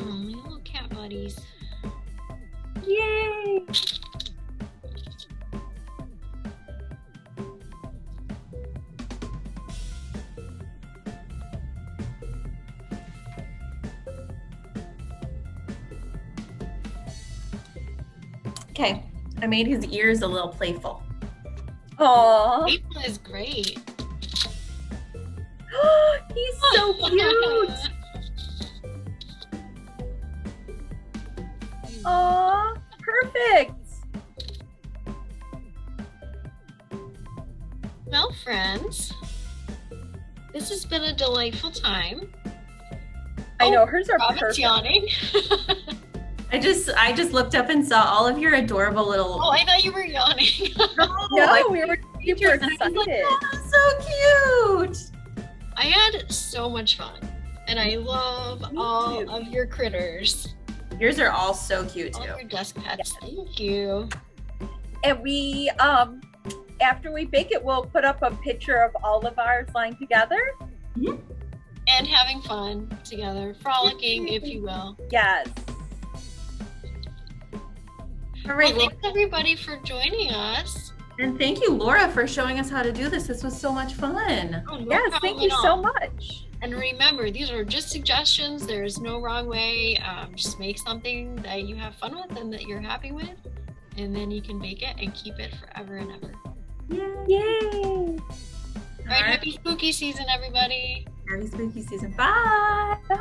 Oh, my little cat buddies. yay! Okay. I made his ears a little playful. Aww. Maple is great. He's so cute. Aw, perfect. Well, friends, this has been a delightful time. I know hers are Robin's perfect. yawning. I just looked up and saw all of your adorable little. Oh, I thought you were yawning. No, we were super pictures, and I was like, excited. oh, so cute. I had so much fun, and I love Me all too. of your critters, Yours are all so cute all too. your desk pets. Thank you. And we, after we bake it, we'll put up a picture of all of ours lying together. And having fun together, frolicking, if you will. Yes. All right. Well, Well, thanks everybody for joining us. and thank you, Laura, for showing us how to do this. This was so much fun. Oh, no Yes, problem thank you at so all. much. And remember, these are just suggestions. There's no wrong way. Just make something that you have fun with and that you're happy with, and then you can bake it and keep it forever and ever. Yay. All right, happy spooky season, everybody. Happy spooky season. Bye. Bye.